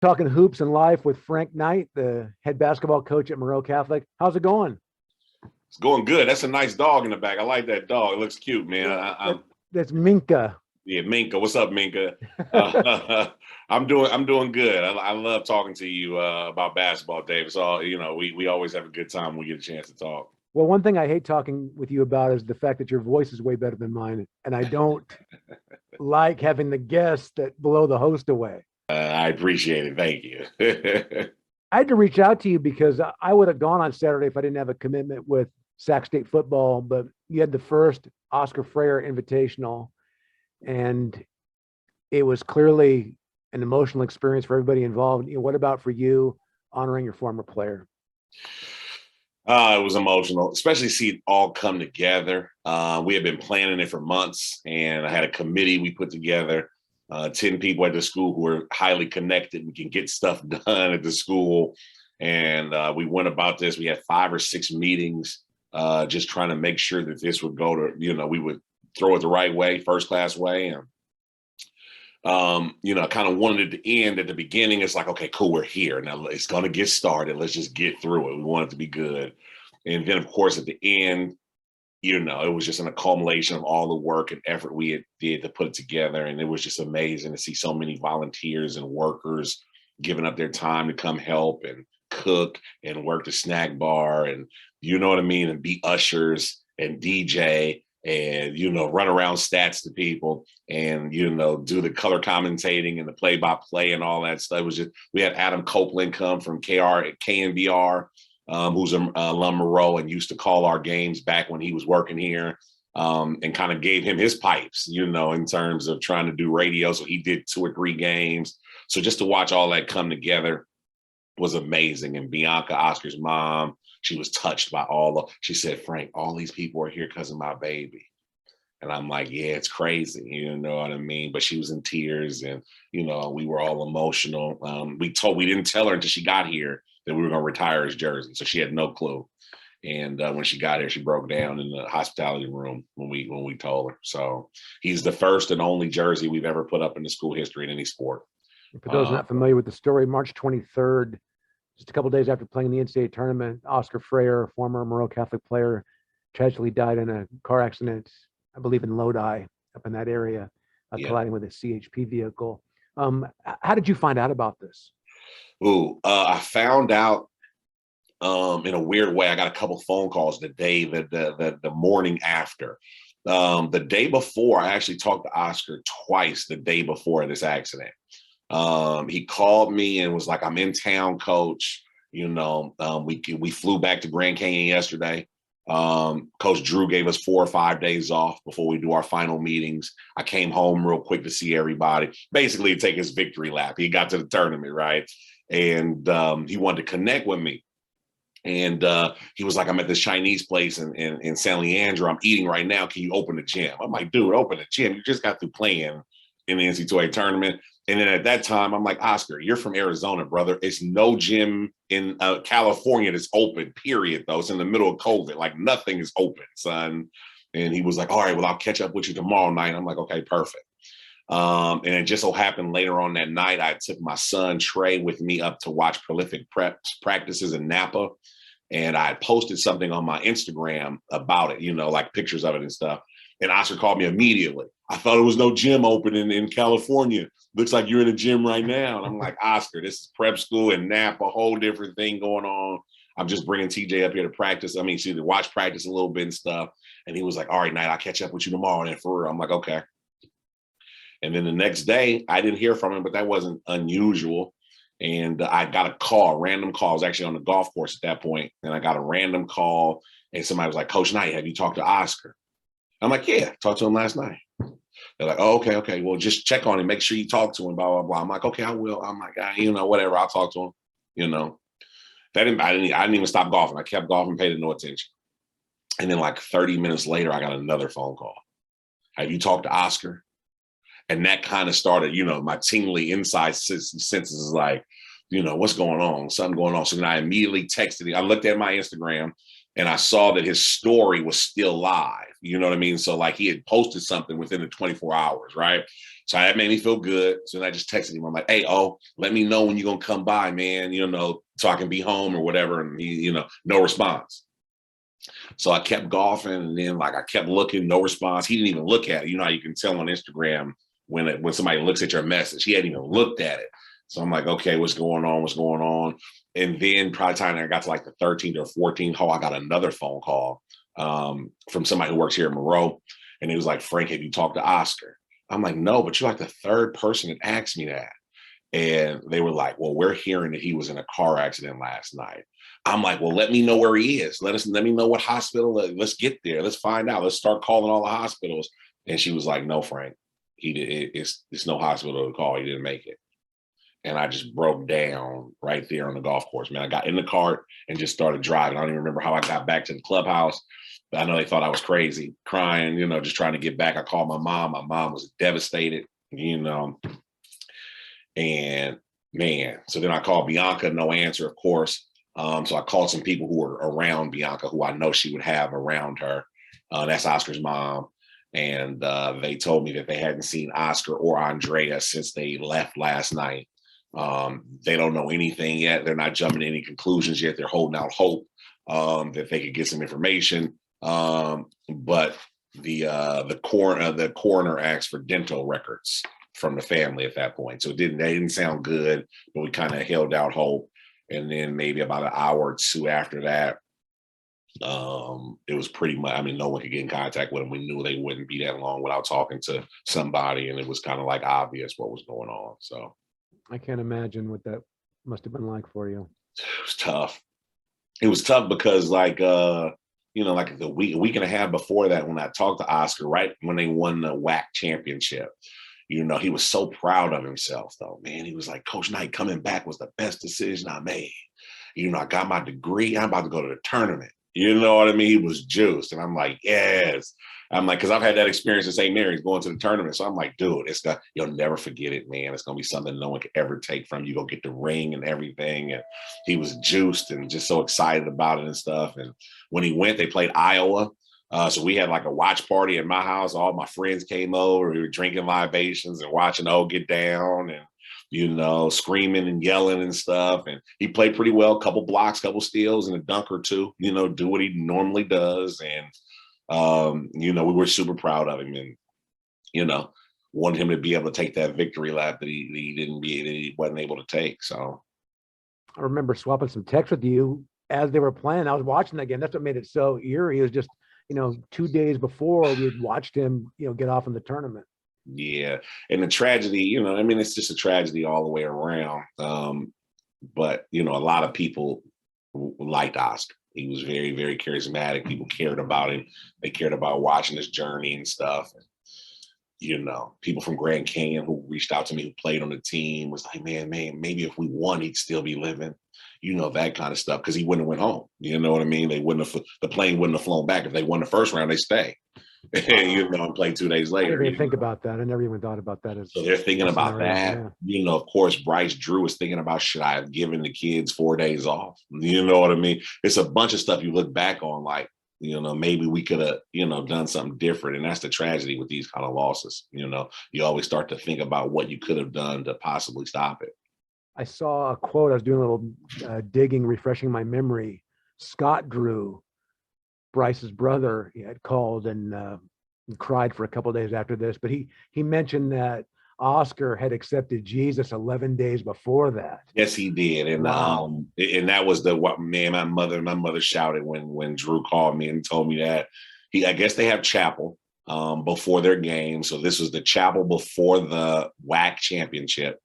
Talking hoops and life with Frank Knight, the head basketball coach at Moreau Catholic. How's it going? It's going good. That's a nice dog in the back. I like that dog. It looks cute, man. That's Minka. Yeah, Minka. What's up, Minka? I'm doing good. I love talking to you about basketball, Dave. It's all we always have a good time when we get a chance to talk. Well, one thing I hate talking with you about is the fact that your voice is way better than mine, and I don't like having the guests that blow the host away. I appreciate it. Thank you. I had to reach out to you because I would have gone on Saturday if I didn't have a commitment with Sac State football, but you had the first Oscar Frayer Invitational, and it was clearly an emotional experience for everybody involved. What about for you honoring your former player? It was emotional, especially see it all come together. We had been planning it for months, and I had a committee we put together, 10 people at the school who were highly connected and can get stuff done at the school. And we went about this. We had 5 or 6 meetings, just trying to make sure that this would go to, we would throw it the right way, first class way. And I kind of wanted it to end at the beginning. It's like, okay, cool, we're here. Now it's going to get started. Let's just get through it. We want it to be good. And then, of course, at the end, it was just an accumulation of all the work and effort we had did to put it together. And it was just amazing to see so many volunteers and workers giving up their time to come help and cook and work the snack bar and, and be ushers and DJ and, run around stats to people and, do the color commentating and the play-by-play and all that stuff. It was just, we had Adam Copeland come from KNBR, who's a alum Moreau and used to call our games back when he was working here, and kind of gave him his pipes, in terms of trying to do radio. So he did 2 or 3 games. So just to watch all that come together was amazing. And Bianca, Oscar's mom, she was touched by she said, Frank, all these people are here because of my baby. And I'm like, yeah, it's crazy. You know what I mean? But she was in tears and, we were all emotional. We didn't tell her until she got here that we were going to retire his jersey. So she had no clue. And when she got here, she broke down in the hospitality room when we told her. So he's the first and only jersey we've ever put up in the school history in any sport. For those not familiar with the story, March 23rd, just a couple of days after playing the NCAA tournament, Oscar Frayer, a former Moreau Catholic player, tragically died in a car accident, I believe in Lodi, up in that area, colliding with a CHP vehicle. How did you find out about this? I found out in a weird way. I got a couple phone calls the day the morning after. The day before, I actually talked to Oscar twice the day before this accident. He called me and was like, I'm in town, coach. We flew back to Grand Canyon yesterday. Coach Drew gave us 4 or 5 days off before we do our final meetings. I came home real quick to see everybody, basically to take his victory lap. He got to the tournament, right? And he wanted to connect with me. And he was like, I'm at this Chinese place in San Leandro. I'm eating right now. Can you open the gym? I'm like, dude, open the gym. You just got through playing in the NCAA tournament. And then at that time, I'm like, Oscar, you're from Arizona, brother. It's no gym in California that's open, period, though. It's in the middle of COVID. Like, nothing is open, son. And he was like, all right, well, I'll catch up with you tomorrow night. I'm like, okay, perfect. And it just so happened later on that night, I took my son, Trey, with me up to watch prolific practices in Napa. And I posted something on my Instagram about it, like pictures of it and stuff. And Oscar called me immediately. I thought it was no gym open in California. Looks like you're in a gym right now. And I'm like, Oscar, this is prep school in Napa, a whole different thing going on. I'm just bringing TJ up here to practice. To watch practice a little bit and stuff. And he was like, all right, Knight, I'll catch up with you tomorrow. And for real, I'm like, okay. And then the next day, I didn't hear from him, but that wasn't unusual. And I got a call, random call. I was actually on the golf course at that point. And I got a random call. And somebody was like, Coach Knight, have you talked to Oscar? I'm like, yeah, talked to him last night. They're like, oh, okay. Well, just check on him. Make sure you talk to him, blah, blah, blah. I'm like, okay, I will. I'm like, whatever. I'll talk to him, I didn't even stop golfing. I kept golfing, paid no attention. And then like 30 minutes later, I got another phone call. Have you talked to Oscar? And that kind of started, my tingly inside senses is like, what's going on? Something going on. So then I immediately texted him. I looked at my Instagram and I saw that his story was still live. You know what I mean? So like he had posted something within the 24 hours, right? So that made me feel good. So then I just texted him. I'm like, hey, let me know when you're gonna come by, man, so I can be home or whatever. And he, no response. So I kept golfing, and then like I kept looking, no response. He didn't even look at it. You know how you can tell on Instagram when somebody looks at your message. He hadn't even looked at it. So I'm like, okay, what's going on? What's going on? And then probably time I got to like the 13th or 14th hole, I got another phone call from somebody who works here at Moreau. And he was like, Frank, have you talked to Oscar? I'm like, no, but you're like the third person that asked me that. And they were like, well, we're hearing that he was in a car accident last night. I'm like, well, let me know where he is. Let me know what hospital. Let's get there. Let's find out. Let's start calling all the hospitals. And she was like, no, Frank, it's no hospital to call. He didn't make it. And I just broke down right there on the golf course, man. I got in the cart and just started driving. I don't even remember how I got back to the clubhouse, but I know they thought I was crazy, crying, just trying to get back. I called my mom. My mom was devastated, and man, so then I called Bianca, no answer, of course. So I called some people who were around Bianca, who I know she would have around her. That's Oscar's mom. And they told me that they hadn't seen Oscar or Andrea since they left last night. They don't know anything yet. They're not jumping to any conclusions yet. They're holding out hope that they could get some information. But the coroner asked for dental records from the family at that point. So they didn't sound good, but we kind of held out hope. And then maybe about an hour or two after that, it was pretty much, no one could get in contact with them. We knew they wouldn't be that long without talking to somebody. And it was kind of like obvious what was going on. So I can't imagine what that must have been like for you. It was tough. It was tough because like the week and a half before that, when I talked to Oscar, right when they won the WAC championship, he was so proud of himself, though, man. He was like, Coach Knight coming back was the best decision I made. I got my degree. I'm about to go to the tournament. You know what I mean? He was juiced. And I'm like, yes. I'm like, because I've had that experience at St. Mary's going to the tournament. So I'm like, dude, you'll never forget it, man. It's going to be something no one could ever take from you. Go get the ring and everything. And he was juiced and just so excited about it and stuff. And when he went, they played Iowa. So we had like a watch party at my house. All my friends came over. We were drinking libations and watching get down and, screaming and yelling and stuff. And he played pretty well, couple blocks, couple steals and a dunk or two, do what he normally does. And, we were super proud of him and, wanted him to be able to take that victory lap that he wasn't able to take. So I remember swapping some texts with you as they were playing. I was watching that game. That's what made it so eerie. It was just, 2 days before we had watched him, get off in the tournament. Yeah. And the tragedy, it's just a tragedy all the way around. But, a lot of people liked Oscar. He was very, very charismatic. People cared about him. They cared about watching his journey and stuff. And, people from Grand Canyon who reached out to me, who played on the team, was like, man, maybe if we won, he'd still be living. That kind of stuff, because he wouldn't have went home. You know what I mean? The plane wouldn't have flown back. If they won the first round, they stay. And play 2 days later. I didn't even think about that. I never even thought about that. So they're thinking about that. Yeah. Of course, Bryce Drew is thinking about, should I have given the kids 4 days off? You know what I mean? It's a bunch of stuff you look back on like, maybe we could have, done something different. And that's the tragedy with these kind of losses. You always start to think about what you could have done to possibly stop it. I saw a quote. I was doing a little digging, refreshing my memory. Scott Drew, Bryce's brother, he had called and cried for a couple of days after this. But he mentioned that Oscar had accepted Jesus 11 days before that. Yes, he did. And wow. And that was my mother shouted when Drew called me and told me that. I guess they have chapel before their game. So this was the chapel before the WAC championship.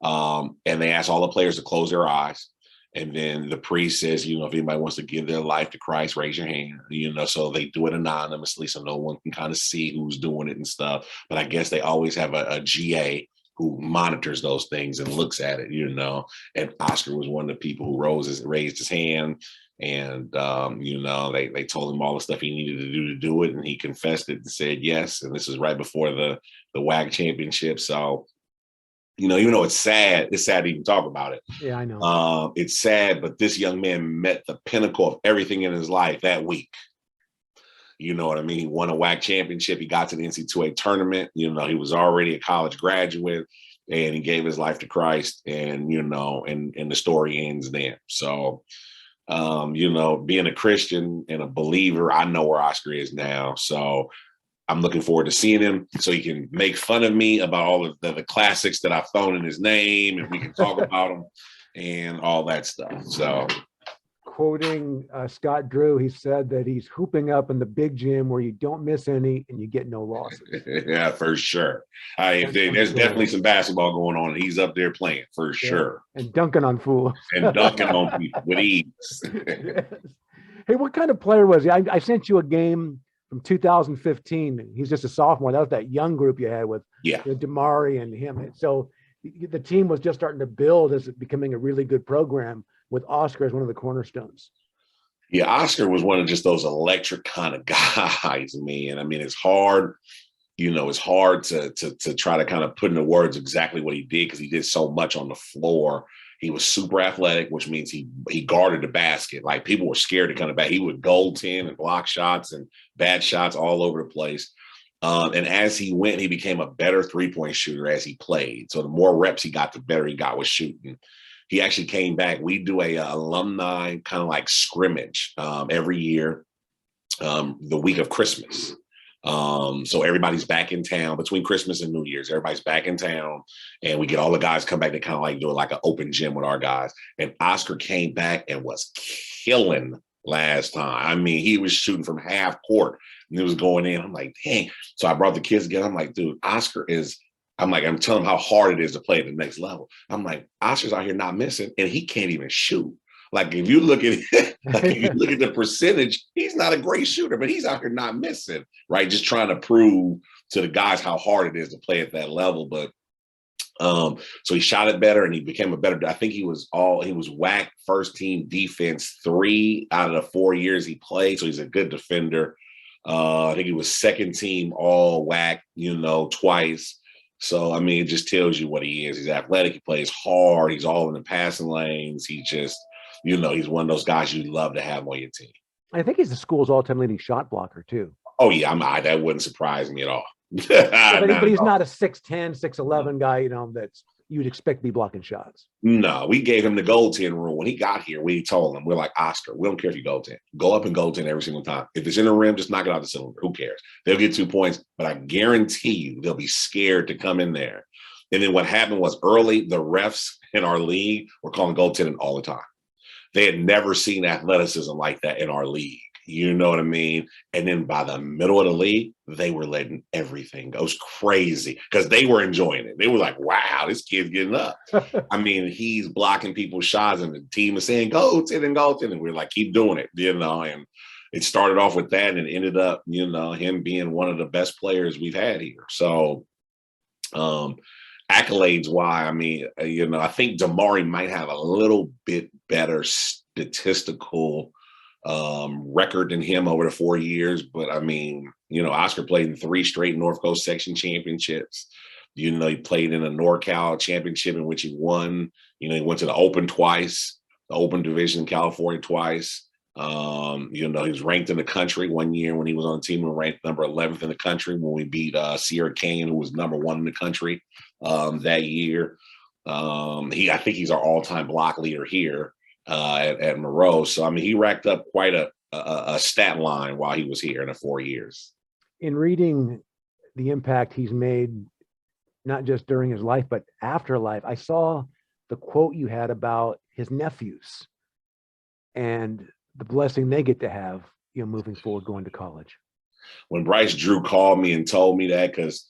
And they asked all the players to close their eyes. And then the priest says, if anybody wants to give their life to Christ, raise your hand, so they do it anonymously so no one can kind of see who's doing it and stuff. But I guess they always have a GA who monitors those things and looks at it, and Oscar was one of the people who raised his hand. And, they told him all the stuff he needed to do it. And he confessed it and said yes. And this is right before the WAC championship. So, even though it's sad to even talk about it. Yeah, I know. It's sad, but this young man met the pinnacle of everything in his life that week. You know what I mean? He won a WAC championship. He got to the NCAA tournament. He was already a college graduate, and he gave his life to Christ. And and the story ends there. So, being a Christian and a believer, I know where Oscar is now. So I'm looking forward to seeing him so he can make fun of me about all of the classics that I've thrown in his name, and we can talk about them and all that stuff. So, quoting Scott Drew, he said that he's hooping up in the big gym where you don't miss any and you get no losses. Yeah, for sure. There's definitely some basketball going on, and he's up there playing for sure. And dunking on fools. And dunking on people with ease. Yes. Hey, what kind of player was he? I sent you a game from 2015. He's just a sophomore. That was that young group you had with Damari and him. So the team was just starting to build as it becoming a really good program with Oscar as one of the cornerstones. Yeah, Oscar was one of just those electric kind of guys, man. I mean, it's hard, it's hard to try to kind of put into words exactly what he did, because he did so much on the floor. He was super athletic, which means he guarded the basket. Like, people were scared to come back. He would goaltend and block shots and bad shots all over the place. And as he went, he became a better three-point shooter as he played. So the more reps he got, the better he got with shooting. He actually came back. We do a alumni kind of like scrimmage every year, the week of Christmas. So everybody's back in town between Christmas and New Year's. Everybody's back in town, and we get all the guys come back to kind of like do like an open gym with our guys. And Oscar came back and was killing last time. I mean, he was shooting from half court and it was going in. I'm like, dang. So I brought the kids together. I'm like, dude, I'm telling him how hard it is to play at the next level. I'm like, Oscar's out here not missing, and he can't even shoot. Like, if you look at the percentage, he's not a great shooter, but he's out here not missing, right? Just trying to prove to the guys how hard it is to play at that level. But so he shot it better, and he became a better. I think he was WAC first team defense 3 out of the 4 years he played. So he's a good defender. I think he was second team all WAC, twice. So, I mean, it just tells you what he is. He's athletic. He plays hard. He's all in the passing lanes. He just, he's one of those guys you love to have on your team. I think he's the school's all-time leading shot blocker, too. Oh, yeah. That wouldn't surprise me at all. But he's not a 6'10", 6'11" guy, that's you'd expect to be blocking shots. No, we gave him the goaltend rule. When he got here, we told him, we're like, Oscar, we don't care if you goaltend. Go up and goaltend every single time. If it's in the rim, just knock it out the cylinder. Who cares? They'll get 2 points, but I guarantee you they'll be scared to come in there. And then what happened was, early, the refs in our league were calling goaltending all the time. They had never seen athleticism like that in our league. You know what I mean? And then by the middle of the league, they were letting everything go. It was crazy because they were enjoying it. They were like, wow, this kid's getting up. I mean, he's blocking people's shots, and the team is saying, go, and go, and we're like, keep doing it, and it started off with that, and it ended up, him being one of the best players we've had here. So, accolades, why? I mean, I think Damari might have a little bit better statistical record than him over the 4 years, but I mean, Oscar played in 3 straight North Coast section championships. He played in a NorCal championship in which he won. He went to the Open twice, the Open division in California twice. He was ranked in the country one year when he was on the team. We ranked number 11th in the country when we beat Sierra Kane, who was number 1 in the country that year. I think he's our all-time block leader here at Moreau. So, I mean, he racked up quite a stat line while he was here in the 4 years. In reading the impact he's made, not just during his life, but after life, I saw the quote you had about his nephews and the blessing they get to have, moving forward, going to college. When Bryce Drew called me and told me that, because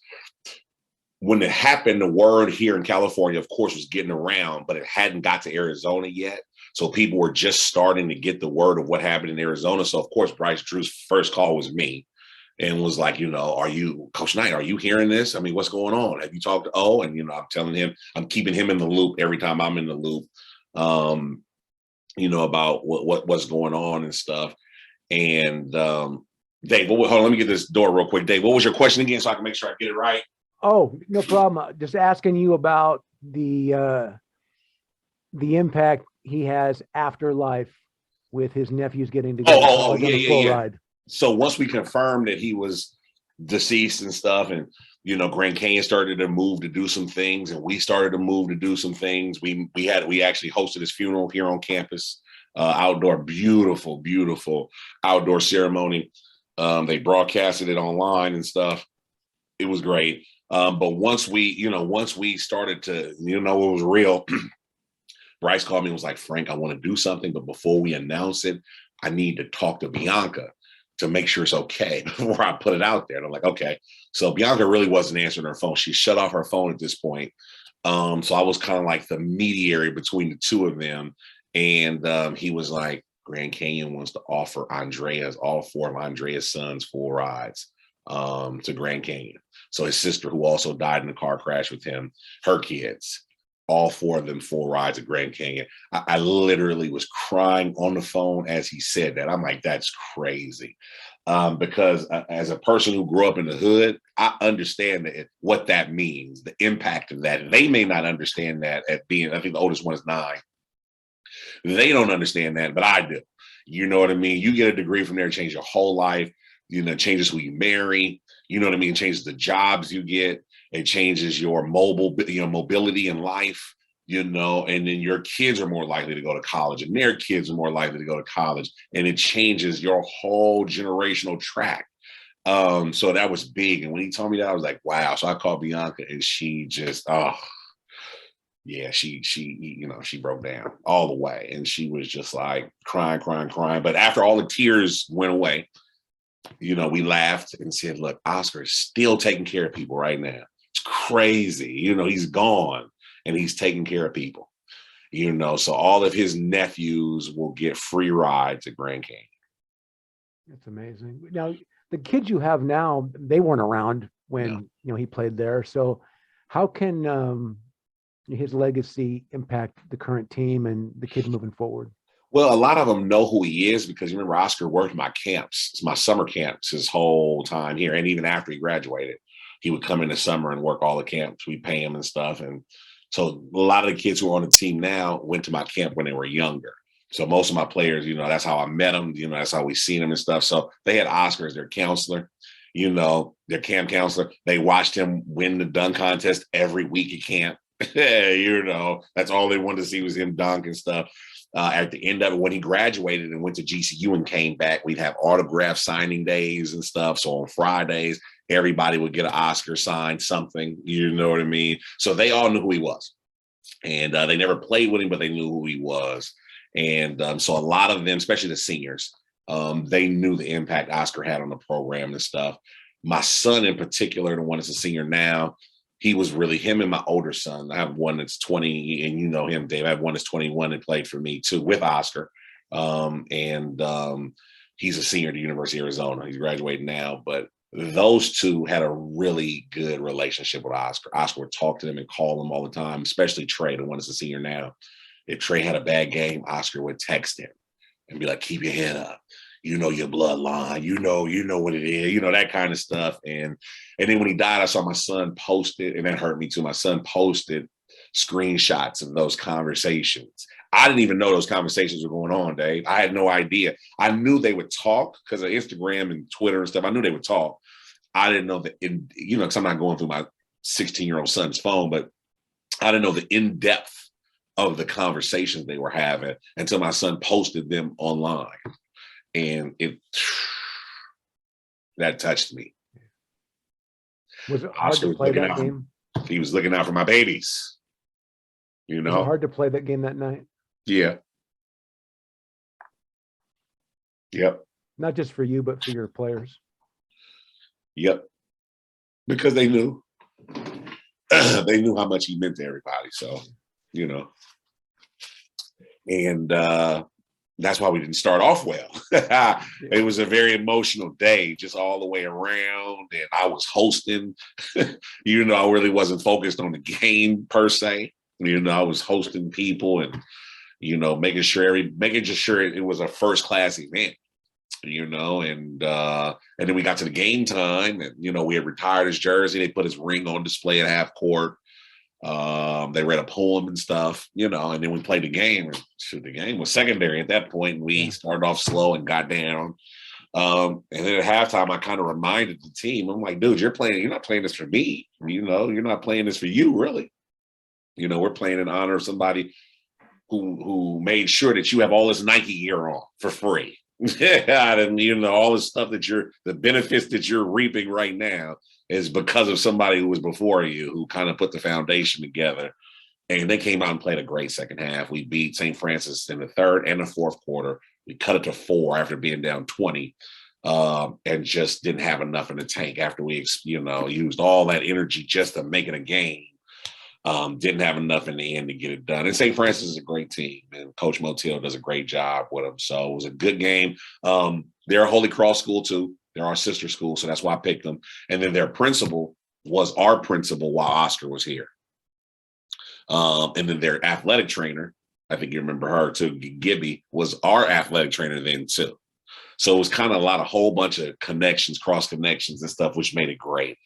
when it happened, the word here in California, of course, was getting around, but it hadn't got to Arizona yet. So people were just starting to get the word of what happened in Arizona. So, of course, Bryce Drew's first call was me and was like, are you, Coach Knight, are you hearing this? I mean, what's going on? Have you talked to O? And, I'm telling him, I'm keeping him in the loop every time I'm in the loop, about what's going on and stuff. And Dave, hold on, let me get this door real quick. Dave, what was your question again so I can make sure I get it right? Oh, no problem. Just asking you about the impact he has after life with his nephews getting Oh, together oh, oh, on yeah, the yeah, full yeah. ride. So once we confirmed that he was deceased and stuff, and Grand Canyon started to move to do some things, and we started to move to do some things. We actually hosted his funeral here on campus, outdoor, beautiful outdoor ceremony. They broadcasted it online and stuff. It was great. But once we started to, it was real. Bryce called me and was like, Frank, I want to do something, but before we announce it, I need to talk to Bianca to make sure it's okay before I put it out there. And I'm like, okay. So Bianca really wasn't answering her phone. She shut off her phone at this point. So I was kind of like the mediator between the two of them. And he was like, Grand Canyon wants to offer all four of Andrea's sons, full rides to Grand Canyon. So his sister, who also died in a car crash with him, her kids, all four of them full rides at Grand Canyon. I literally was crying on the phone as he said that. I'm like, that's crazy. Because as a person who grew up in the hood, I understand what that means, the impact of that. They may not understand that I think the oldest one is 9. They don't understand that, but I do. You know what I mean? You get a degree from there, change your whole life. Changes who you marry. You know what I mean? It changes the jobs you get. It changes your mobility in life, and then your kids are more likely to go to college, and their kids are more likely to go to college, and it changes your whole generational track. So that was big. And when he told me that, I was like, wow. So I called Bianca, and she just, yeah, she broke down all the way, and she was just like crying. But after all the tears went away, we laughed and said, look, Oscar is still taking care of people right now. It's crazy. He's gone and he's taking care of people, so all of his nephews will get free rides at Grand Canyon. That's amazing. Now, the kids you have now, they weren't around when, he played there. So how can his legacy impact the current team and the kids moving forward? Well, a lot of them know who he is because remember, Oscar worked my camps, my summer camps his whole time here. And even after he graduated, he would come in the summer and work all the camps. We pay him and stuff. And so a lot of the kids who are on the team now went to my camp when they were younger. So most of my players, that's how I met them. That's how we seen them and stuff. So they had Oscar as their counselor, their camp counselor. They watched him win the dunk contest every week at camp. That's all they wanted to see was him dunk and stuff. At the end of it, when he graduated and went to GCU and came back, we'd have autograph signing days and stuff. So on Fridays, everybody would get an Oscar signed something, you know what I mean? So they all knew who he was. And they never played with him, but they knew who he was. And so a lot of them, especially the seniors, they knew the impact Oscar had on the program and stuff. My son in particular, the one that's a senior now, he was really him and my older son. I have one that's 20, and you know him, Dave. I have one that's 21 and played for me too with Oscar. He's a senior at the University of Arizona. He's graduating now, but those two had a really good relationship with Oscar. Oscar would talk to them and call them all the time, especially Trey, the one that's a senior now. If Trey had a bad game, Oscar would text him and be like, keep your head up. Your bloodline, you know what it is, that kind of stuff. And then when he died, I saw my son posted, and that hurt me too. My son posted screenshots of those conversations. I didn't even know those conversations were going on, Dave. I had no idea. I knew they would talk because of Instagram and Twitter and stuff. I knew they would talk. I didn't know that, because I'm not going through my 16-year-old son's phone, but I didn't know the in-depth of the conversations they were having until my son posted them online. And that touched me. Was it hard to play that game? He was looking out for my babies. Was it hard to play that game that night? Yeah. Yep. Not just for you, but for your players. Yep. Because they knew. They knew how much he meant to everybody. So, and that's why we didn't start off well. It was a very emotional day, just all the way around. And I was hosting, I really wasn't focused on the game per se. I was hosting people and, making sure it was a first class event, and then we got to the game time and, we had retired his jersey. They put his ring on display at half court. They read a poem and stuff, and then we played the game. And shoot, the game was secondary at that point. And we started off slow and got down. And then at halftime, I kind of reminded the team, I'm like, dude, you're not playing this for me. You're not playing this for you, really. We're playing in honor of somebody who made sure that you have all this Nike gear on for free. And all the stuff the benefits that you're reaping right now is because of somebody who was before you, who kind of put the foundation together. And they came out and played a great second half. We beat St. Francis in the third and the fourth quarter. We cut it to 4 after being down 20, and just didn't have enough in the tank after we, used all that energy just to make it a game. Didn't have enough in the end to get it done. And St. Francis is a great team, and Coach Motil does a great job with them. So it was a good game. They're a Holy Cross school too. They're our sister school, so that's why I picked them. And then their principal was our principal while Oscar was here. And then their athletic trainer, I think you remember her too, Gibby, was our athletic trainer then too. So it was kind of a whole bunch of connections, cross connections and stuff, which made it great.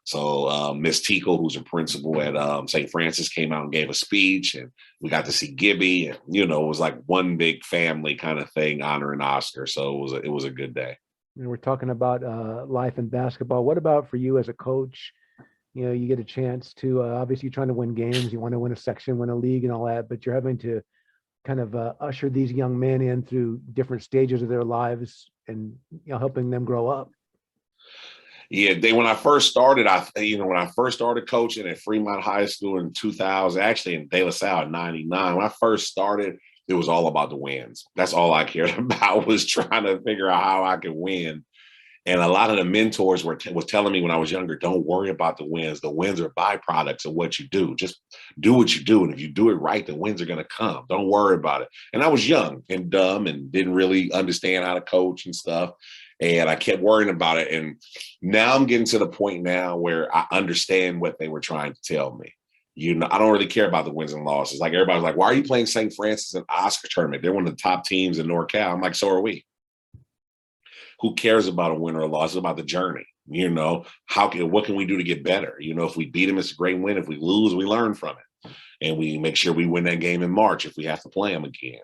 So Miss Tickle, who's a principal at St. Francis, came out and gave a speech, and we got to see Gibby, and it was like one big family kind of thing honoring Oscar. So it was a good day. And we're talking about life in basketball. What about for you as a coach? You get a chance to obviously you're trying to win games. You want to win a section, win a league, and all that, but you're having to kind of usher these young men in through different stages of their lives and helping them grow up. Yeah, when I first started, when I first started coaching at Fremont High School in 2000, actually in De La Salle in 99, when I first started, it was all about the wins. That's all I cared about, was trying to figure out how I could win. And a lot of the mentors was telling me when I was younger, don't worry about the wins. The wins are byproducts of what you do. Just do what you do. And if you do it right, the wins are going to come. Don't worry about it. And I was young and dumb and didn't really understand how to coach and stuff. And I kept worrying about it. And now I'm getting to the point now where I understand what they were trying to tell me. I don't really care about the wins and losses. Like, everybody's like, why are you playing St. Francis in Oscar tournament? They're one of the top teams in NorCal. I'm like, so are we. Who cares about a win or a loss? It's about the journey. What can we do to get better? If we beat them, it's a great win. If we lose, we learn from it. And we make sure we win that game in March if we have to play them again,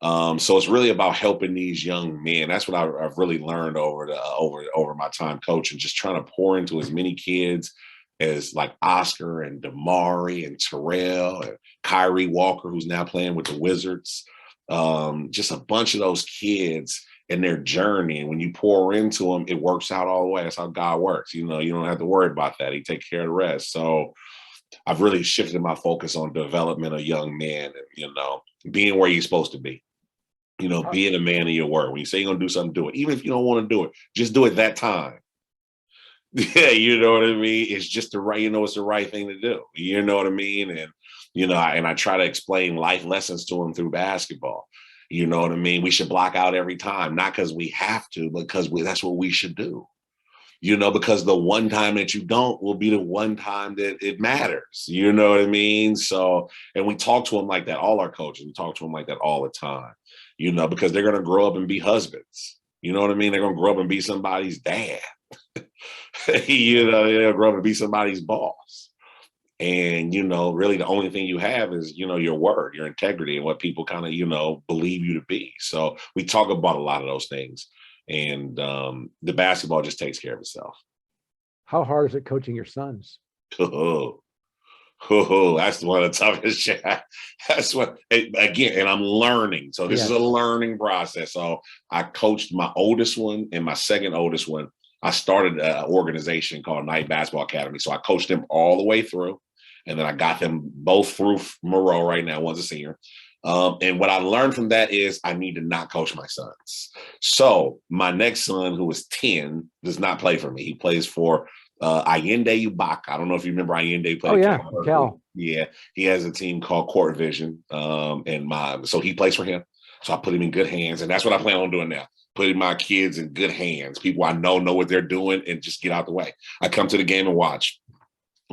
So it's really about helping these young men. That's what I've really learned over my time coaching, just trying to pour into as many kids as like Oscar and Damari and Terrell and Kyrie Walker, who's now playing with the Wizards. Just a bunch of those kids in their journey. And when you pour into them, it works out all the way. That's how God works. You don't have to worry about that. He takes care of the rest. So I've really shifted my focus on development of young men and, being where you're supposed to be, being a man of your word. When you say you're going to do something, do it. Even if you don't want to do it, just do it that time. Yeah, you know what I mean? It's just it's the right thing to do. You know what I mean? And, I try to explain life lessons to them through basketball. You know what I mean? We should block out every time, not because we have to, but because that's what we should do. Because the one time that you don't will be the one time that it matters. You know what I mean? So, and we talk to them like that, all our coaches, we talk to them like that all the time, because they're going to grow up and be husbands. You know what I mean? They're going to grow up and be somebody's dad. They'll grow up and be somebody's boss. And, really the only thing you have is, your word, your integrity, and what people kind of, believe you to be. So we talk about a lot of those things. And the basketball just takes care of itself. How hard is it coaching your sons? That's one of the toughest. That's what, again, and I'm learning. So this is a learning process. So I coached my oldest one and my second oldest one. I started an organization called Night Basketball Academy. So I coached them all the way through. And then I got them both through Moreau right now. One's a senior. And what I learned from that is I need to not coach my sons. So my next son, who is 10, does not play for me. He plays for Allende Ubaca. I don't know if you remember Allende. Oh, yeah, Cal. Yeah, he has a team called Court Vision. So he plays for him. So I put him in good hands. And that's what I plan on doing now. Putting my kids in good hands. People I know what they're doing, and just get out the way. I come to the game and watch.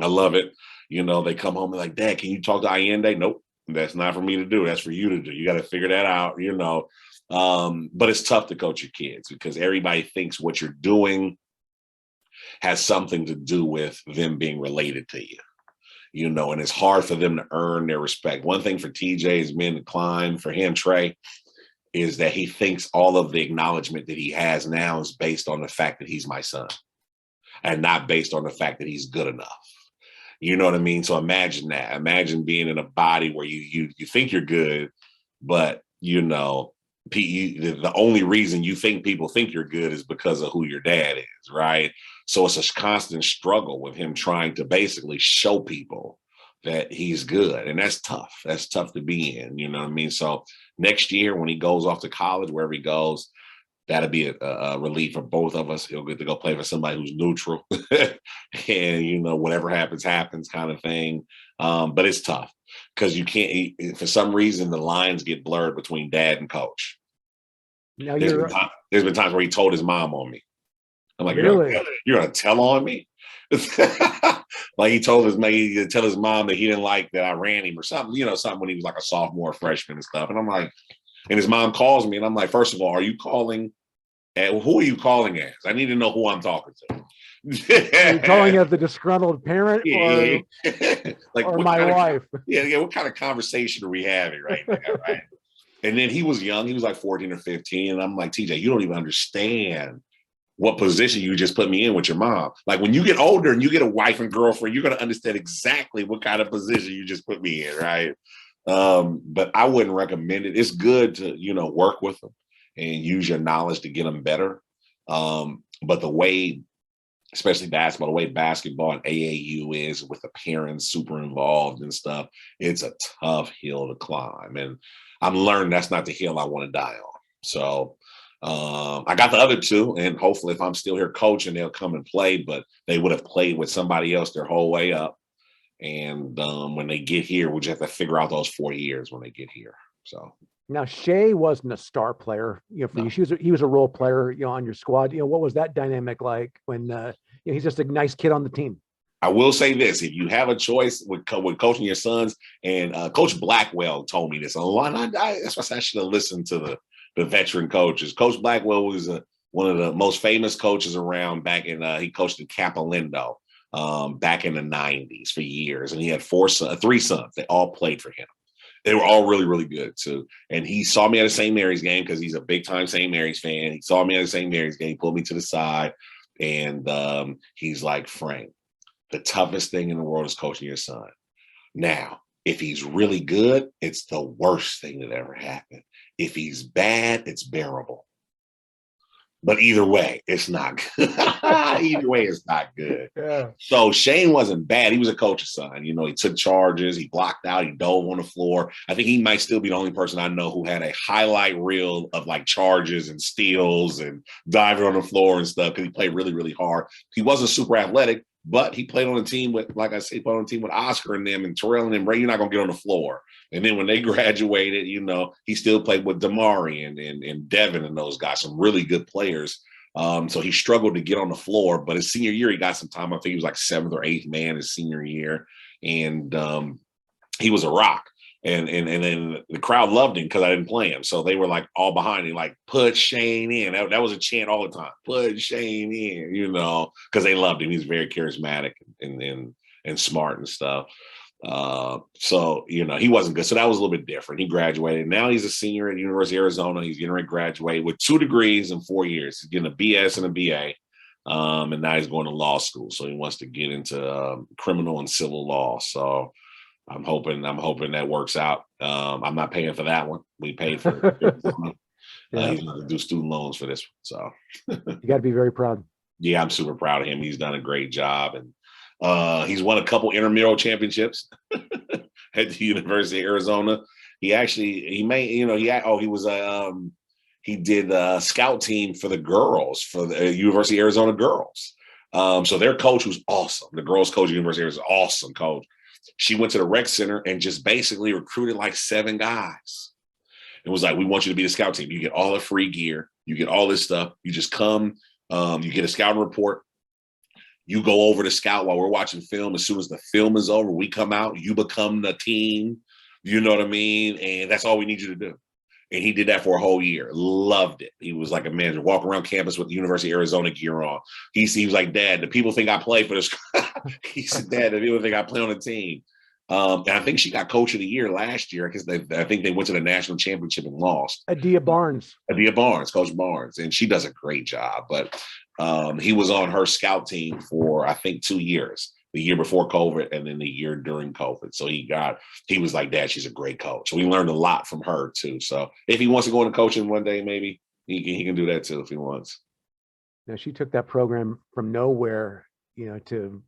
I love it. They come home and like, Dad, can you talk to Allende? Nope. That's not for me to do. That's for you to do. You got to figure that out, But it's tough to coach your kids because everybody thinks what you're doing has something to do with them being related to you. and it's hard for them to earn their respect. One thing for TJ has been decline for him, Trey, is that he thinks all of the acknowledgement that he has now is based on the fact that he's my son and not based on the fact that he's good enough. You know what I mean? So imagine that. Imagine being in a body where you think you're good, but the only reason you think people think you're good is because of who your dad is, right? So it's a constant struggle with him trying to basically show people that he's good. And that's tough. That's tough to be in, you know what I mean? So next year when he goes off to college, wherever he goes, that'll be a relief for both of us. He'll get to go play for somebody who's neutral and, whatever happens kind of thing. But it's tough because you can't, for some reason, the lines get blurred between dad and coach. Now there's been times where he told his mom on me. I'm like, really? You're gonna tell on me? Like he told to tell his mom that he didn't like that I ran him or something, something when he was like a sophomore, freshman and stuff. And I'm like, and his mom calls me and I'm like, first of all, are you calling? Who are you calling as? I need to know who I'm talking to. Are you calling as the disgruntled parent or like or my wife? What kind of conversation are we having right now, right? And then he was young. He was like 14 or 15. And I'm like, TJ, you don't even understand what position you just put me in with your mom. Like when you get older and you get a wife and girlfriend, you're going to understand exactly what kind of position you just put me in, right? But I wouldn't recommend it. It's good to, work with them and use your knowledge to get them better. But the way, especially basketball, the way basketball and AAU is with the parents super involved and stuff, it's a tough hill to climb. And I'm learning that's not the hill I want to die on. So I got the other two, and hopefully if I'm still here coaching, they'll come and play, but they would have played with somebody else their whole way up. And when they get here, we'll just have to figure out those 4 years when they get here. So now Shea wasn't a star player, for you. He was a role player, on your squad. What was that dynamic like when he's just a nice kid on the team? I will say this: if you have a choice with coaching your sons, and Coach Blackwell told me this a lot, that's why I should have listened to the veteran coaches. Coach Blackwell was one of the most famous coaches around back in. He coached in Capolindo back in the 90s for years, and he had three sons. They all played for him. They were all really, really good too. And he saw me at a St. Mary's game because he's a big time St. Mary's fan. He saw me at a St. Mary's game, pulled me to the side, and he's like, Frank, the toughest thing in the world is coaching your son. Now, if he's really good, it's the worst thing that ever happened. If he's bad, it's bearable. But either way, it's not good. Either way, it's not good. Yeah. So Shane wasn't bad. He was a coach's son. He took charges. He blocked out. He dove on the floor. I think he might still be the only person I know who had a highlight reel of like charges and steals and diving on the floor and stuff because he played really, really hard. He wasn't super athletic, but he played on a team with, like I said, he played on a team with Oscar and them and Terrell and them. Ray, you're not going to get on the floor. And then when they graduated, he still played with Damari and Devin and those guys, some really good players. So he struggled to get on the floor, but his senior year, he got some time. I think he was like 7th or 8th man his senior year. And he was a rock. And then the crowd loved him because I didn't play him. So they were like all behind him, like, put Shane in. That was a chant all the time. Put Shane in, because they loved him. He's very charismatic and smart and stuff. So he wasn't good. So that was a little bit different. He graduated. Now he's a senior at University of Arizona. He's getting ready to graduate with 2 degrees in 4 years. He's getting a BS and a BA. And now he's going to law school. So he wants to get into criminal and civil law. So I'm hoping that works out. I'm not paying for that one. We paid for it. He's going to do student loans for this one. So you got to be very proud. Yeah, I'm super proud of him. He's done a great job. And he's won a couple intramural championships at the University of Arizona. He did a scout team for the girls for the University of Arizona girls. So their coach was awesome. The girls coach at University of Arizona, awesome coach. She went to the rec center and just basically recruited like 7 guys. It was like, we want you to be the scout team. You get all the free gear. You get all this stuff. You just come. You get a scouting report. You go over to scout while we're watching film. As soon as the film is over, we come out. You become the team. You know what I mean? And that's all we need you to do. And he did that for a whole year. Loved it. He was like a manager, walking around campus with the University of Arizona gear on. He was like, Dad, the people think I play for this. He said, Dad, the people think I play on the team. And I think she got coach of the year last year because I think they went to the national championship and lost. Adia Barnes. Coach Barnes. And she does a great job. But he was on her scout team for, I think, 2 years. The year before COVID and then the year during COVID. So he was like, Dad, she's a great coach. So we learned a lot from her too. So if he wants to go into coaching one day, maybe he can do that too if he wants. Now she took that program from nowhere, to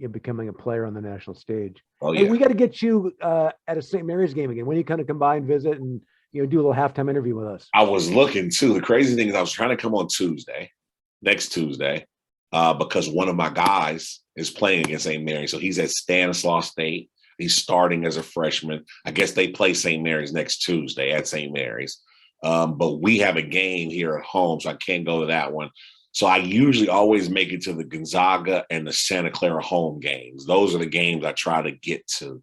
becoming a player on the national stage. Oh, yeah. Hey, we got to get you at a St. Mary's game again. When you kind of come by and visit and do a little halftime interview with us. I was looking too. The crazy thing is I was trying to come on next Tuesday, because one of my guys is playing against St. Mary's. So he's at Stanislaus State. He's starting as a freshman. I guess they play St. Mary's next Tuesday at St. Mary's. But we have a game here at home, so I can't go to that one. So I usually always make it to the Gonzaga and the Santa Clara home games. Those are the games I try to get to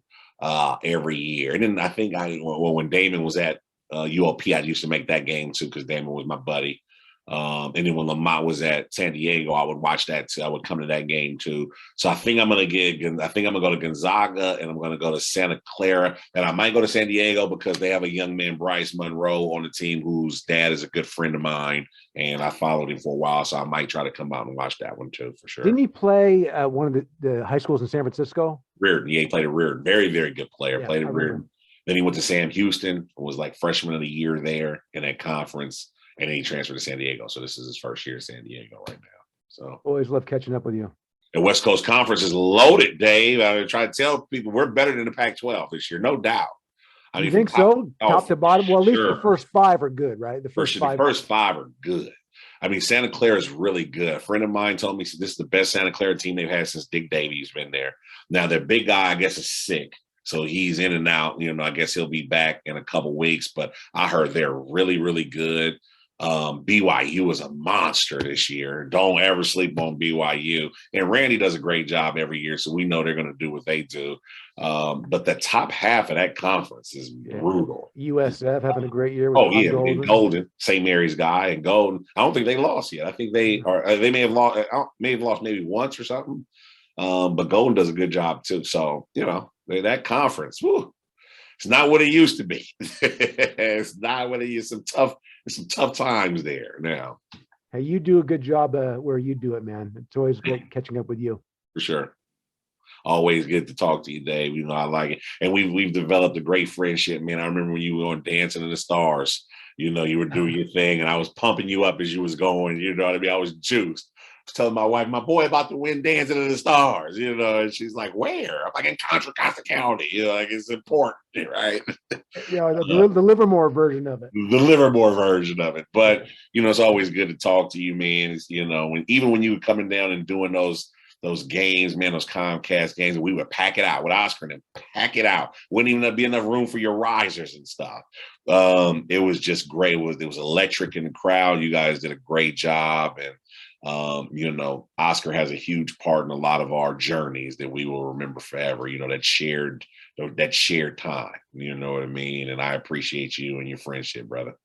every year. And then I think when Damon was at UOP, I used to make that game too because Damon was my buddy. And then when Lamont was at San Diego, I would watch that too. I would come to that game too. So I think I'm going to go to Gonzaga and I'm going to go to Santa Clara. And I might go to San Diego because they have a young man, Bryce Monroe, on the team whose dad is a good friend of mine. And I followed him for a while. So I might try to come out and watch that one too, for sure. Didn't he play one of the high schools in San Francisco? Reardon. Yeah, he played at Reardon. Very, very good player. Yeah, played at Reardon. Then he went to Sam Houston, was like freshman of the year there in that conference. And then he transferred to San Diego. So this is his first year in San Diego right now. So always love catching up with you. The West Coast Conference is loaded, Dave. I try to tell people we're better than the Pac-12 this year, no doubt. I mean, you think so? Top to bottom? Well, at least the first five are good, right? The first five are good. I mean, Santa Clara is really good. A friend of mine told me this is the best Santa Clara team they've had since Dick Davies been there. Now, their big guy, I guess, is sick. So he's in and out. I guess he'll be back in a couple weeks. But I heard they're really, really good. BYU is a monster this year. Don't ever sleep on BYU. And Randy does a great job every year, so we know they're going to do what they do. But the top half of that conference is brutal. USF having a great year. With Golden, St. Mary's guy, and Golden. I don't think they lost yet. I think they may have lost. Maybe once or something. But Golden does a good job too. So that conference. Whew, it's not what it used to be. It's not what it used. Some tough times there now. Hey, you do a good job where you do it, man. It's always great catching up with you. For sure. Always good to talk to you, Dave. I like it. And we've developed a great friendship, man. I remember when you were on Dancing in the Stars. You were doing your thing, and I was pumping you up as you was going. You know what I mean? I was juiced. I was telling my wife, my boy about to win Dancing in the Stars, and she's like, where? I'm like, in Contra Costa County, like it's important, right? The Livermore version of it. The Livermore version of it. But, it's always good to talk to you, man. It's, even when you were coming down and doing those games, man, those Comcast games, we would pack it out with Oscar and pack it out. Wouldn't even be enough room for your risers and stuff. It was just great. It was electric in the crowd. You guys did a great job. And, Oscar has a huge part in a lot of our journeys that we will remember forever, that shared time, you know what I mean? And I appreciate you and your friendship, brother.